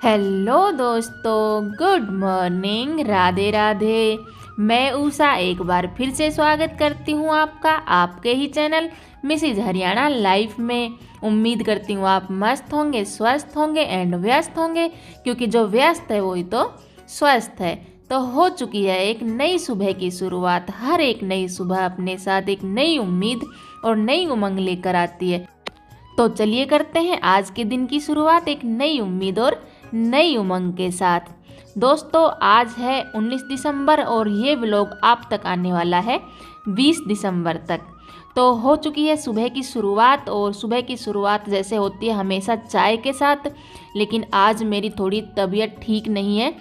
Hello दोस्तों, good morning, Radhe Radhe. मैं उषा एक बार फिर से स्वागत करती हूँ आपका आपके ही चैनल मिसेज हरियाणा लाइफ में। उम्मीद करती हूँ आप मस्त होंगे, स्वस्थ होंगे एंड व्यस्त होंगे, क्योंकि जो व्यस्त है वही तो स्वस्थ है। तो हो चुकी है एक नई सुबह की शुरुआत। हर एक नई सुबह अपने साथ एक नई उम्मीद और नई उमंग लेकर आती है। तो चलिए करते हैं आज के दिन की शुरुआत एक नई उम्मीद और नई उमंग के साथ। दोस्तों, आज है 19 दिसंबर और ये व्लॉग आप तक आने वाला है 20 दिसंबर तक। तो हो चुकी है सुबह की शुरुआत, और सुबह की शुरुआत जैसे होती है हमेशा चाय के साथ। लेकिन आज मेरी थोड़ी तबीयत ठीक नहीं है।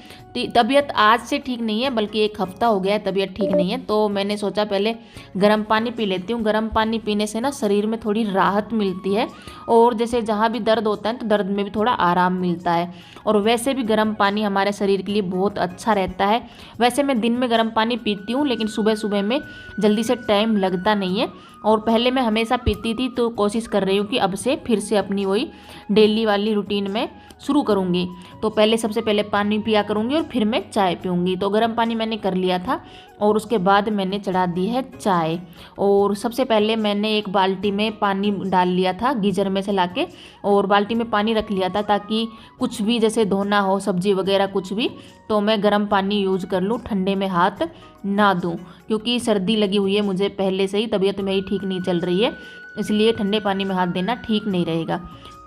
तबीयत आज से ठीक नहीं है, बल्कि एक हफ्ता हो गया है तबीयत ठीक नहीं है। तो मैंने सोचा पहले गर्म पानी पी लेती हूँ। गर्म पानी पीने से ना शरीर में थोड़ी राहत मिलती है, और जैसे जहाँ भी दर्द होता है तो दर्द में भी थोड़ा आराम मिलता है। और वैसे भी गर्म पानी हमारे शरीर के लिए बहुत अच्छा रहता है। वैसे मैं दिन में गर्म पानी पीती हूँ, लेकिन सुबह सुबह में जल्दी से टाइम लगता नहीं है। और पहले मैं हमेशा पीती थी, तो कोशिश कर रही हूँ कि अब से फिर से अपनी वही डेली वाली रूटीन में शुरू करूँगी। तो पहले सबसे पहले पानी पिया करूँगी और फिर मैं चाय पीऊँगी। तो गर्म पानी मैंने कर लिया था और उसके बाद मैंने चढ़ा दी है चाय। और सबसे पहले मैंने एक बाल्टी में पानी डाल लिया था गीजर में से लाके, और बाल्टी में पानी रख लिया था ताकि कुछ भी जैसे धोना हो, सब्जी वगैरह कुछ भी, तो मैं गर्म पानी यूज कर लूँ, ठंडे में हाथ ना दूँ। क्योंकि सर्दी लगी हुई है मुझे पहले से ही, तबीयत मेरी ठीक नहीं चल रही है, इसलिए ठंडे पानी में हाथ देना ठीक नहीं रहेगा।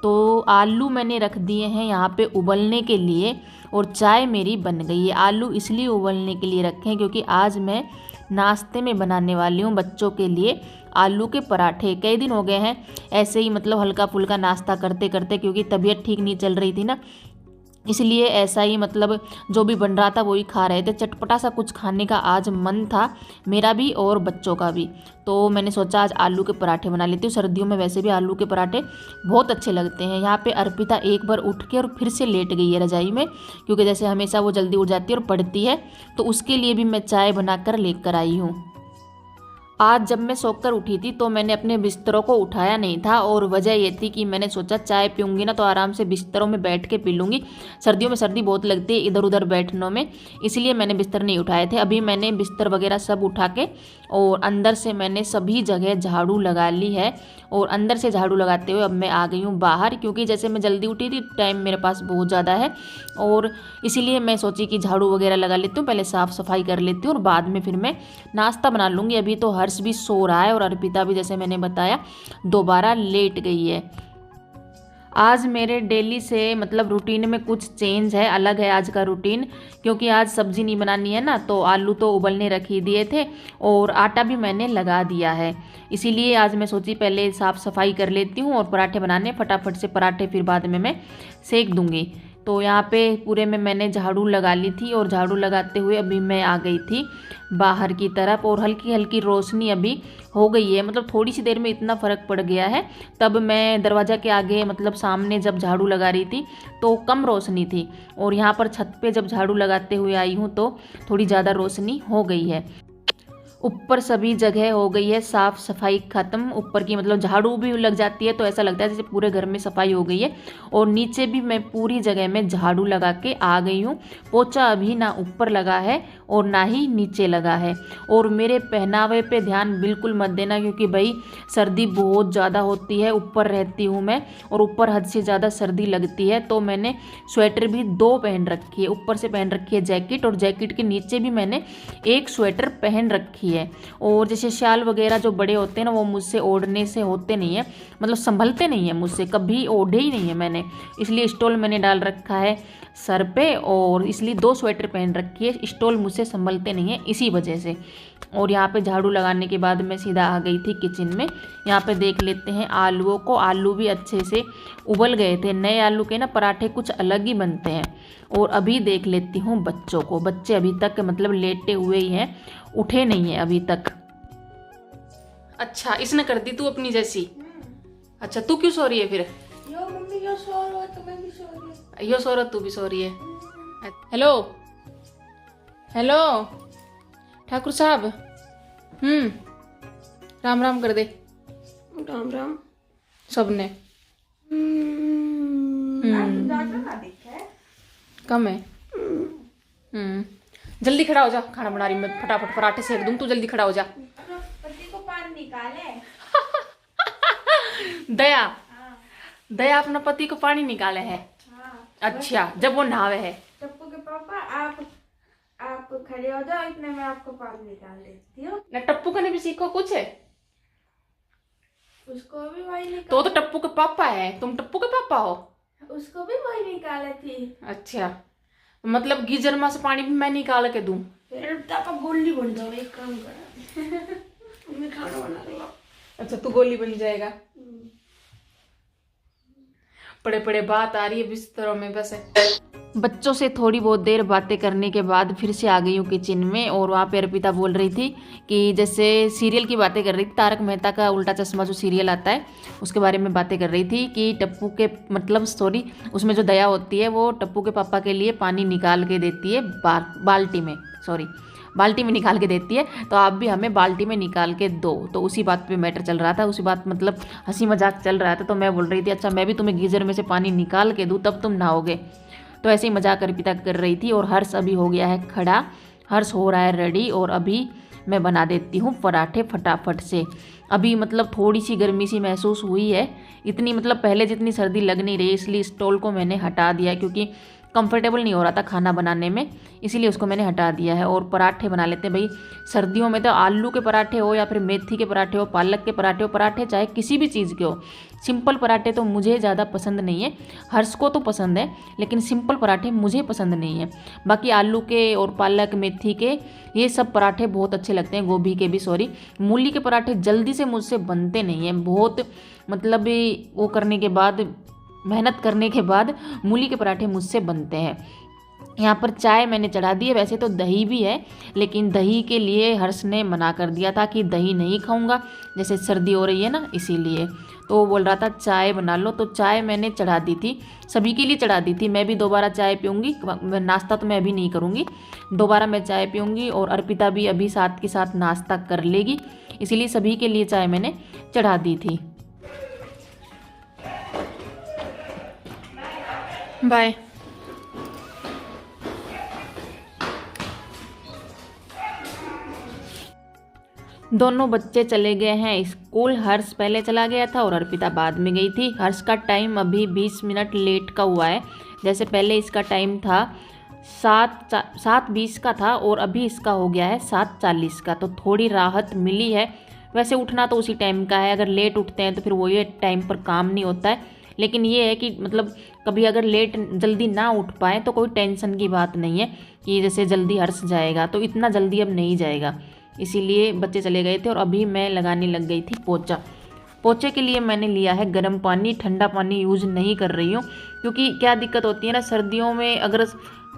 तो आलू मैंने रख दिए हैं यहाँ पे उबलने के लिए, और चाय मेरी बन गई है। आलू इसलिए उबलने के लिए रखे हैं क्योंकि आज मैं नाश्ते में बनाने वाली हूँ बच्चों के लिए आलू के पराठे। कई दिन हो गए हैं ऐसे ही, मतलब हल्का फुल्का नाश्ता करते करते, क्योंकि तबीयत ठीक नहीं चल रही थी ना, इसलिए ऐसा ही मतलब जो भी बन रहा था वही खा रहे थे। चटपटा सा कुछ खाने का आज मन था मेरा भी और बच्चों का भी। तो मैंने सोचा आज आलू के पराठे बना लेती हूँ। सर्दियों में वैसे भी आलू के पराठे बहुत अच्छे लगते हैं। यहाँ पे अर्पिता एक बार उठ के और फिर से लेट गई है रजाई में, क्योंकि जैसे हमेशा वो जल्दी उठ जाती है और पढ़ती है, तो उसके लिए भी मैं चाय बनाकर लेकर आई हूँ। आज जब मैं सोकर उठी थी तो मैंने अपने बिस्तरों को उठाया नहीं था, और वजह ये थी कि मैंने सोचा चाय पीऊँगी ना तो आराम से बिस्तरों में बैठ के पी लूँगी। सर्दियों में सर्दी बहुत लगती है इधर उधर बैठने में, इसलिए मैंने बिस्तर नहीं उठाए थे। अभी मैंने बिस्तर वगैरह सब उठा के और अंदर से मैंने सभी जगह झाड़ू लगा ली है। और अंदर से झाड़ू लगाते हुए अब मैं आ गई हूँ बाहर, क्योंकि जैसे मैं जल्दी उठी थी, टाइम मेरे पास बहुत ज़्यादा है, और इसीलिए मैं सोची कि झाड़ू वगैरह लगा लेती हूँ, पहले साफ़ सफाई कर लेती हूँ और बाद में फिर मैं नाश्ता बना लूँगी। अभी तो हर्ष भी सो रहा है और अर्पिता भी, जैसे मैंने बताया, दोबारा लेट गई है। आज मेरे डेली से मतलब रूटीन में कुछ चेंज है, अलग है आज का रूटीन, क्योंकि आज सब्ज़ी नहीं बनानी है ना, तो आलू तो उबलने रख ही दिए थे और आटा भी मैंने लगा दिया है। इसीलिए आज मैं सोची पहले साफ़ सफाई कर लेती हूँ और पराठे बनाने फटाफट से, पराठे फिर बाद में मैं सेक दूँगी। तो यहाँ पे पूरे में मैंने झाड़ू लगा ली थी, और झाड़ू लगाते हुए अभी मैं आ गई थी बाहर की तरफ, और हल्की हल्की रोशनी अभी हो गई है। मतलब थोड़ी सी देर में इतना फ़र्क पड़ गया है। तब मैं दरवाज़ा के आगे मतलब सामने जब झाड़ू लगा रही थी तो कम रोशनी थी, और यहाँ पर छत पे जब झाड़ू लगाते हुए आई हूँ तो थोड़ी ज़्यादा रोशनी हो गई है। ऊपर सभी जगह हो गई है साफ़ सफाई ख़त्म। ऊपर की मतलब झाड़ू भी लग जाती है तो ऐसा लगता है जैसे पूरे घर में सफाई हो गई है। और नीचे भी मैं पूरी जगह में झाड़ू लगा के आ गई हूँ। पोछा अभी ना ऊपर लगा है और ना ही नीचे लगा है। और मेरे पहनावे पे ध्यान बिल्कुल मत देना, क्योंकि भाई सर्दी बहुत ज़्यादा होती है, ऊपर रहती हूँ मैं और ऊपर हद से ज़्यादा सर्दी लगती है। तो मैंने स्वेटर भी दो पहन रखी है, ऊपर से पहन रखी है जैकेट, और जैकेट के नीचे भी मैंने एक स्वेटर पहन रखी है। और जैसे शाल वगैरह जो बड़े होते हैं ना, वो मुझसे ओढ़ने से होते नहीं है, मतलब संभलते नहीं है मुझसे, कभी ओढ़े ही नहीं है मैंने, इसलिए स्टोल मैंने डाल रखा है सर पे, और इसलिए दो स्वेटर पहन रखी है। स्टोल मुझसे संभलते नहीं है इसी वजह से। और यहाँ पे झाड़ू लगाने के बाद मैं सीधा आ गई थी किचन में। यहाँ पे देख लेते हैं आलूओं को। आलू भी अच्छे से उबल गए थे। नए आलू के ना पराठे कुछ अलग ही बनते हैं। और अभी देख लेती हूँ बच्चों को। बच्चे अभी तक मतलब लेटे हुए ही हैं, उठे नहीं है अभी तक। अच्छा, इसने कर दी तू अपनी जैसी। अच्छा, तू क्यों सो रही है फिर? यो मम्मी यो सो रहा है तो मैं भी सो रही हूँ। यो सो रहा, तू भी सो रही है। हेलो हेलो ठाकुर साहब, राम राम कर दे राम राम सबने। ना दिखे कम है। जल्दी खड़ा हो जा, खाना बना रही मैं, फटाफट पराठे सेक दूं, तू जल्दी खड़ा हो जा। पति को पानी निकाले। दया, हाँ। दया अपना पति को पानी निकाले है। हाँ। अच्छा, जब वो नहावे है। टप्पू के पापा आप खड़े हो जाओ, इतने में आपको पानी निकाल देती हूँ। ना टप्पू का ने भी सीखो कुछ है, उसको भी वही निकाल। तो टप्पू के पापा है, तुम टप्पू के पापा हो। उसको भी वही निकाले थी। अच्छा, मतलब गीजर में से पानी भी मैं निकाल के दूं। फिर पापा गोली बन जाओ, एक काम कर। मैं खाना बना रही हूँ। अच्छा, तू गोली बन जाएगा। बड़े बड़े बात आ रही है बिस्तरों में। बस बच्चों से थोड़ी बहुत देर बातें करने के बाद फिर से आ गई हूँ किचन में, और वहाँ पे अर्पिता बोल रही थी कि जैसे सीरियल की बातें कर रही थी, तारक मेहता का उल्टा चश्मा जो सीरियल आता है उसके बारे में बातें कर रही थी कि टप्पू के मतलब सॉरी उसमें जो दया होती है वो टप्पू के पापा के लिए पानी निकाल के देती है बाल्टी में, सॉरी बाल्टी में निकाल के देती है, तो आप भी हमें बाल्टी में निकाल के दो। तो उसी बात पे मैटर चल रहा था, उसी बात मतलब हंसी मजाक चल रहा था। तो मैं बोल रही थी अच्छा मैं भी तुम्हें गीजर में से पानी निकाल के दूँ तब तुम नहाओगे। तो ऐसे ही मजाक अर्पिता कर रही थी। और हर्ष अभी हो गया है खड़ा, हर्ष हो रहा है रेडी, और अभी मैं बना देती हूँ पराठे फटाफट से। अभी मतलब थोड़ी सी गर्मी सी महसूस हुई है, इतनी मतलब पहले जितनी सर्दी लग नहीं रही, इसलिए स्टोल को मैंने हटा दिया क्योंकि कंफर्टेबल नहीं हो रहा था खाना बनाने में, इसीलिए उसको मैंने हटा दिया है। और पराठे बना लेते हैं भाई। सर्दियों में तो आलू के पराठे हो या फिर मेथी के पराठे हो, पालक के पराठे हो, पराठे चाहे किसी भी चीज़ के हो, सिंपल पराठे तो मुझे ज़्यादा पसंद नहीं है। हर्ष को तो पसंद है लेकिन सिंपल पराठे मुझे पसंद नहीं है। बाकी आलू के और पालक मेथी के ये सब पराठे बहुत अच्छे लगते हैं, गोभी के भी सॉरी। मूली के पराठे जल्दी से मुझसे बनते नहीं हैं, बहुत मतलब वो करने के बाद, मेहनत करने के बाद मूली के पराठे मुझसे बनते हैं। यहाँ पर चाय मैंने चढ़ा दी है, वैसे तो दही भी है लेकिन दही के लिए हर्ष ने मना कर दिया था कि दही नहीं खाऊंगा, जैसे सर्दी हो रही है ना इसीलिए। तो वो बोल रहा था चाय बना लो, तो चाय मैंने चढ़ा दी थी, सभी के लिए चढ़ा दी थी। मैं भी दोबारा चाय पीऊँगी, नाश्ता तो मैं अभी नहीं करूँगी, दोबारा मैं चाय पीऊँगी। और अर्पिता भी अभी साथ के साथ नाश्ता कर लेगी, इसीलिए सभी के लिए चाय मैंने चढ़ा दी थी। बाय। दोनों बच्चे चले गए हैं स्कूल। हर्ष पहले चला गया था और अर्पिता बाद में गई थी। हर्ष का टाइम अभी 20 मिनट लेट का हुआ है, जैसे पहले इसका टाइम था 7:20 का था और अभी इसका हो गया है 7:40 का, तो थोड़ी राहत मिली है। वैसे उठना तो उसी टाइम का है, अगर लेट उठते हैं तो फिर वही टाइम पर काम नहीं होता है। लेकिन ये है कि मतलब कभी अगर लेट जल्दी ना उठ पाए तो कोई टेंशन की बात नहीं है कि जैसे जल्दी हर्ष जाएगा, तो इतना जल्दी अब नहीं जाएगा, इसीलिए बच्चे चले गए थे। और अभी मैं लगाने लग गई थी पोछा। पोछे के लिए मैंने लिया है गर्म पानी, ठंडा पानी यूज़ नहीं कर रही हूँ क्योंकि क्या दिक्कत होती है ना, सर्दियों में अगर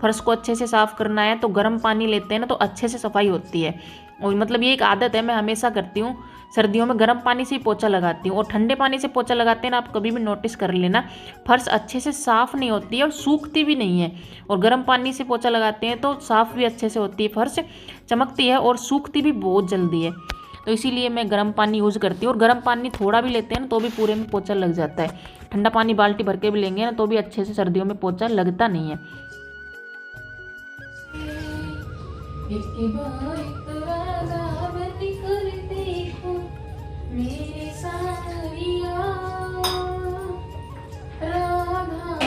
फर्श को अच्छे से साफ़ करना है तो गर्म पानी लेते हैं ना तो अच्छे से सफाई होती है। और मतलब ये एक आदत है, मैं हमेशा करती हूँ, सर्दियों में गर्म पानी से ही पोछा लगाती हूँ। और ठंडे पानी से पोछा लगाते हैं ना, आप कभी भी नोटिस कर लेना, फर्श अच्छे से साफ़ नहीं होती है और सूखती भी नहीं है। और गर्म पानी से पोछा लगाते हैं तो साफ़ भी अच्छे से होती है, फर्श चमकती है और सूखती भी बहुत जल्दी है। तो इसीलिए मैं गर्म पानी यूज़ करती हूँ। और गर्म पानी थोड़ा भी लेते हैं ना तो भी पूरे में पोछा लग जाता है। ठंडा पानी बाल्टी भर के भी लेंगे ना तो भी अच्छे से सर्दियों में पोछा लगता नहीं है। मेरे सारिया राधा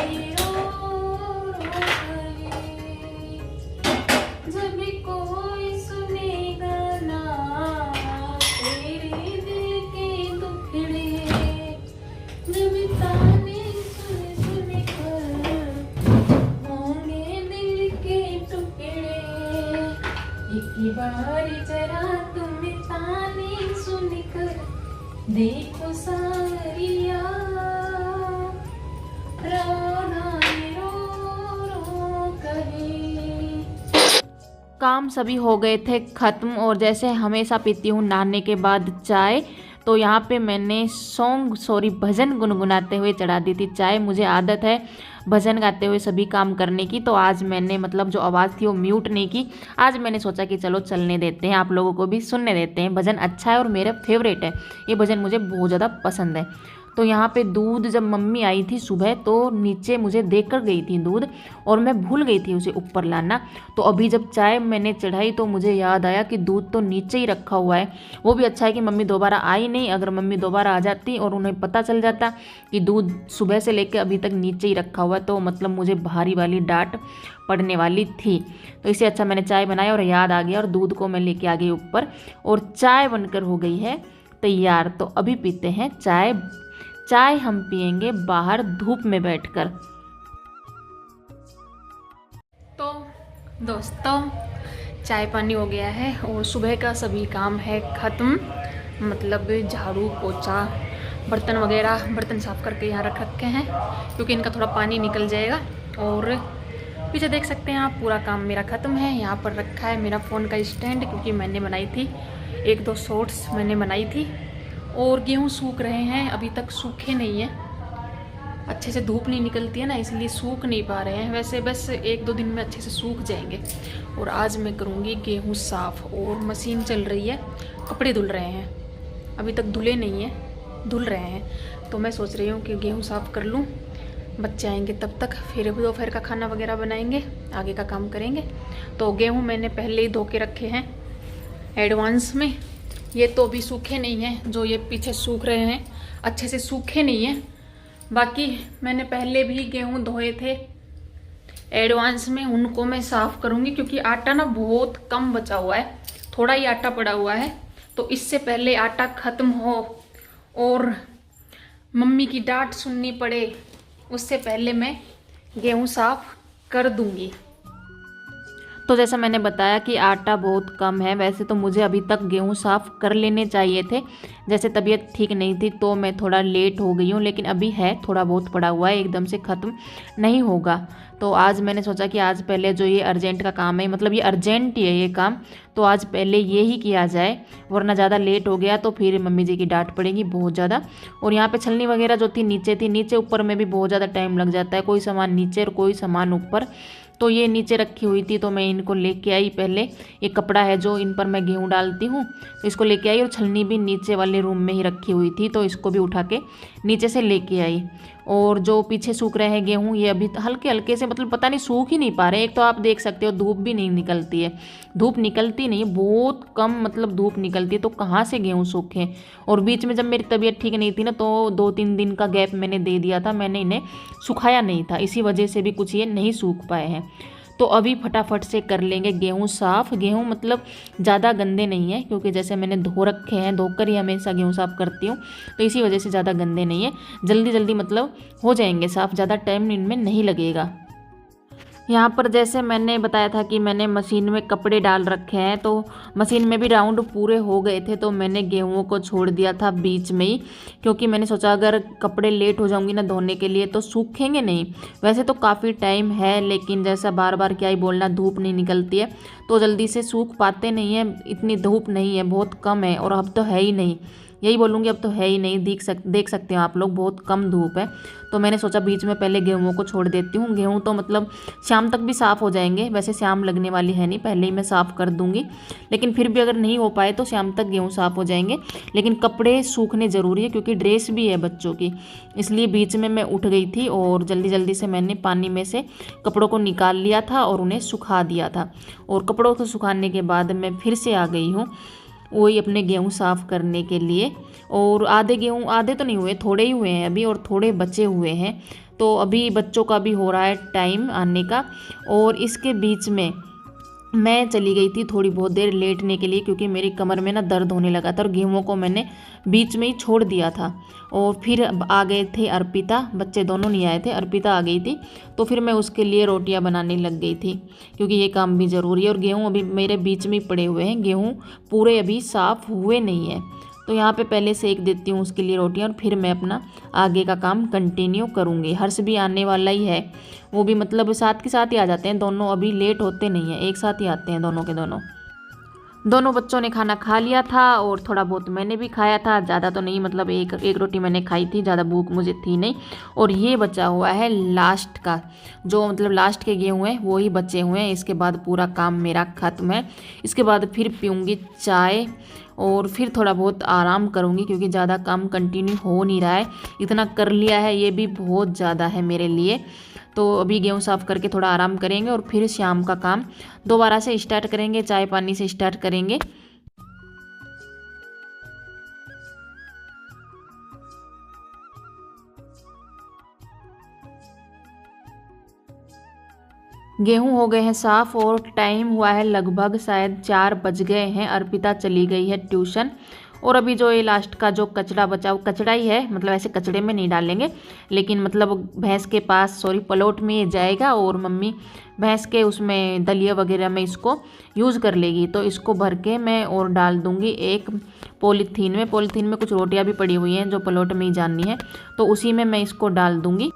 जब कोई सुनेगा ना तेरे दिल के टुकड़े, जब ताने सुन सुन कर होंगे दिल के टुकड़े, एक बार जरा तुम ताने सुन कर देखो सारिया राधा रो रो कहे। काम सभी हो गए थे ख़त्म। और जैसे हमेशा पीती हूँ नहाने के बाद चाय, तो यहाँ पे मैंने भजन गुनगुनाते हुए चढ़ा दी थी चाय। मुझे आदत है भजन गाते हुए सभी काम करने की, तो आज मैंने मतलब जो आवाज़ थी वो म्यूट नहीं की। आज मैंने सोचा कि चलो चलने देते हैं, आप लोगों को भी सुनने देते हैं। भजन अच्छा है और मेरा फेवरेट है, ये भजन मुझे बहुत ज़्यादा पसंद है। तो यहाँ पे दूध जब मम्मी आई थी सुबह तो नीचे मुझे देकर गई थी दूध, और मैं भूल गई थी उसे ऊपर लाना। तो अभी जब चाय मैंने चढ़ाई तो मुझे याद आया कि दूध तो नीचे ही रखा हुआ है। वो भी अच्छा है कि मम्मी दोबारा आई नहीं, अगर मम्मी दोबारा आ जाती और उन्हें पता चल जाता कि दूध सुबह से लेकर अभी तक नीचे ही रखा हुआ है तो मतलब मुझे भारी वाली डांट पड़ने वाली थी। तो इससे अच्छा मैंने चाय बनाई और याद आ गया और दूध को मैं लेके आ गई ऊपर, और चाय बनकर हो गई है तैयार। तो अभी पीते हैं चाय। चाय हम पियेंगे बाहर धूप में बैठकर। तो दोस्तों चाय पानी हो गया है और सुबह का सभी काम है ख़त्म, मतलब झाड़ू पोछा बर्तन वगैरह, बर्तन साफ़ करके यहाँ रख रखे हैं क्योंकि इनका थोड़ा पानी निकल जाएगा। और पीछे देख सकते हैं आप पूरा काम मेरा ख़त्म है। यहाँ पर रखा है मेरा फ़ोन का स्टैंड क्योंकि मैंने बनाई थी 1-2 शॉर्ट्स मैंने बनाई थी। और गेहूँ सूख रहे हैं, अभी तक सूखे नहीं हैं, अच्छे से धूप नहीं निकलती है ना इसलिए सूख नहीं पा रहे हैं। वैसे बस 1-2 दिन में अच्छे से सूख जाएंगे। और आज मैं करूँगी गेहूँ साफ़, और मशीन चल रही है, कपड़े धुल रहे हैं, अभी तक धुले नहीं हैं, धुल रहे हैं। तो मैं सोच रही हूँ कि गेहूँ साफ़ कर लूँ, बच्चे आएंगे तब तक, फिर दोपहर का खाना वगैरह बनाएंगे, आगे का काम करेंगे। तो गेहूँ मैंने पहले ही धो के रखे हैं एडवांस में। ये तो अभी सूखे नहीं हैं, जो ये पीछे सूख रहे हैं अच्छे से सूखे नहीं हैं। बाकी मैंने पहले भी गेहूँ धोए थे एडवांस में, उनको मैं साफ़ करूँगी क्योंकि आटा ना बहुत कम बचा हुआ है, थोड़ा ही आटा पड़ा हुआ है। तो इससे पहले आटा ख़त्म हो और मम्मी की डांट सुननी पड़े, उससे पहले मैं गेहूँ साफ़ कर दूँगी। तो जैसा मैंने बताया कि आटा बहुत कम है, वैसे तो मुझे अभी तक गेहूँ साफ़ कर लेने चाहिए थे। जैसे तबीयत ठीक नहीं थी तो मैं थोड़ा लेट हो गई हूँ, लेकिन अभी है थोड़ा बहुत पड़ा हुआ है, एकदम से ख़त्म नहीं होगा। तो आज मैंने सोचा कि आज पहले जो ये अर्जेंट का काम है, मतलब ये अर्जेंट ही है ये काम, तो आज पहले ये ही किया जाए, वरना ज़्यादा लेट हो गया तो फिर मम्मी जी की डांट पड़ेगी बहुत ज़्यादा। और यहाँ पे छलनी वगैरह जो थी नीचे ऊपर में भी बहुत ज़्यादा टाइम लग जाता है, कोई सामान नीचे और कोई सामान ऊपर। तो ये नीचे रखी हुई थी तो मैं इनको लेके आई पहले। ये कपड़ा है जो इन पर मैं गेहूँ डालती हूँ, तो इसको लेके आई, और छलनी भी नीचे वाले रूम में ही रखी हुई थी तो इसको भी उठा के नीचे से लेके आई। और जो पीछे सूख रहे हैं गेहूँ, ये अभी हल्के हल्के से, मतलब पता नहीं सूख ही नहीं पा रहे। एक तो आप देख सकते हो धूप भी नहीं निकलती है, धूप निकलती नहीं, बहुत कम मतलब धूप निकलती है, तो कहाँ से गेहूँ सूखे। और बीच में जब मेरी तबीयत ठीक नहीं थी ना तो 2-3 दिन का गैप मैंने दे दिया था, मैंने इन्हें सुखाया नहीं था, इसी वजह से भी कुछ ये नहीं सूख पाए हैं। तो अभी फटाफट से कर लेंगे गेहूँ साफ़। गेहूँ मतलब ज़्यादा गंदे नहीं है क्योंकि जैसे मैंने धो रखे हैं, धोकर ही हमेशा गेहूँ साफ़ करती हूँ, तो इसी वजह से ज़्यादा गंदे नहीं है, जल्दी जल्दी मतलब हो जाएंगे साफ़, ज़्यादा टाइम इनमें नहीं लगेगा। यहाँ पर जैसे मैंने बताया था कि मैंने मशीन में कपड़े डाल रखे हैं, तो मशीन में भी राउंड पूरे हो गए थे तो मैंने गेहूँ को छोड़ दिया था बीच में ही, क्योंकि मैंने सोचा अगर कपड़े लेट हो जाऊंगी ना धोने के लिए तो सूखेंगे नहीं। वैसे तो काफ़ी टाइम है, लेकिन जैसा बार बार क्या ही बोलना, धूप नहीं निकलती है तो जल्दी से सूख पाते नहीं हैं, इतनी धूप नहीं है, बहुत कम है, और अब तो है ही नहीं, यही बोलूँगी, अब तो है ही नहीं। देख सकते हो आप लोग, बहुत कम धूप है। तो मैंने सोचा बीच में पहले गेहूँ को छोड़ देती हूँ। गेहूँ तो मतलब शाम तक भी साफ़ हो जाएंगे, वैसे शाम लगने वाली है नहीं, पहले ही मैं साफ़ कर दूँगी, लेकिन फिर भी अगर नहीं हो पाए तो शाम तक गेहूँ साफ़ हो जाएंगे। लेकिन कपड़े सूखने ज़रूरी है क्योंकि ड्रेस भी है बच्चों की, इसलिए बीच में मैं उठ गई थी और जल्दी जल्दी से मैंने पानी में से कपड़ों को निकाल लिया था और उन्हें सुखा दिया था। और कपड़ों को सुखाने के बाद मैं फिर से आ गई हूँ वही अपने गेहूँ साफ़ करने के लिए। और आधे गेहूँ, आधे तो नहीं हुए, थोड़े ही हुए हैं अभी, और थोड़े बचे हुए हैं। तो अभी बच्चों का भी हो रहा है टाइम आने का, और इसके बीच में मैं चली गई थी थोड़ी बहुत देर लेटने के लिए क्योंकि मेरी कमर में ना दर्द होने लगा था, और गेहूँ को मैंने बीच में ही छोड़ दिया था। और फिर आ गए थे अर्पिता, बच्चे दोनों नहीं आए थे, अर्पिता आ गई थी, तो फिर मैं उसके लिए रोटियां बनाने लग गई थी क्योंकि ये काम भी ज़रूरी है। और गेहूँ अभी मेरे बीच में ही पड़े हुए हैं, गेहूँ पूरे अभी साफ़ हुए नहीं हैं, तो यहाँ पे पहले सेक देती हूँ उसके लिए रोटियाँ, और फिर मैं अपना आगे का काम कंटिन्यू करूँगी। हर्ष भी आने वाला ही है, वो भी मतलब साथ के साथ ही आ जाते हैं दोनों, अभी लेट होते नहीं हैं, एक साथ ही आते हैं दोनों के दोनों। दोनों बच्चों ने खाना खा लिया था और थोड़ा बहुत मैंने भी खाया था, ज़्यादा तो नहीं, मतलब एक रोटी मैंने खाई थी, ज़्यादा भूख मुझे थी नहीं। और ये बचा हुआ है लास्ट का, जो मतलब लास्ट के गेहूँ हैं वो ही बचे हुए हैं। इसके बाद पूरा काम मेरा ख़त्म है। इसके बाद फिर पीऊँगी चाय और फिर थोड़ा बहुत आराम करूँगी, क्योंकि ज़्यादा काम कंटिन्यू हो नहीं रहा है। इतना कर लिया है ये भी बहुत ज़्यादा है मेरे लिए। तो अभी गेहूँ साफ़ करके थोड़ा आराम करेंगे और फिर शाम का काम दोबारा से स्टार्ट करेंगे, चाय पानी से स्टार्ट करेंगे। गेहूं हो गए हैं साफ़ और टाइम हुआ है लगभग शायद 4 बज गए हैं। अर्पिता चली गई है ट्यूशन। और अभी जो ये लास्ट का जो कचड़ा बचा, वो कचड़ा ही है, मतलब ऐसे कचड़े में नहीं डालेंगे, लेकिन मतलब भैंस के पास, सॉरी पलोट में ये जाएगा और मम्मी भैंस के उसमें दलिया वगैरह में इसको यूज़ कर लेगी। तो इसको भर के मैं और डाल दूँगी एक पॉलीथीन में। पॉलीथीन में कुछ रोटियाँ भी पड़ी हुई हैं जो पलोट में ही जाननी है, तो उसी में मैं इसको डाल दूँगी।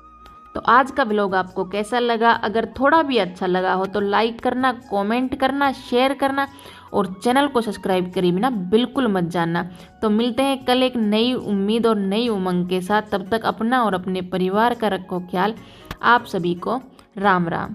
तो आज का व्लॉग आपको कैसा लगा? अगर थोड़ा भी अच्छा लगा हो तो लाइक करना, कमेंट करना, शेयर करना और चैनल को सब्सक्राइब करे बिना बिल्कुल मत जाना। तो मिलते हैं कल एक नई उम्मीद और नई उमंग के साथ। तब तक अपना और अपने परिवार का रखो ख्याल। आप सभी को राम राम।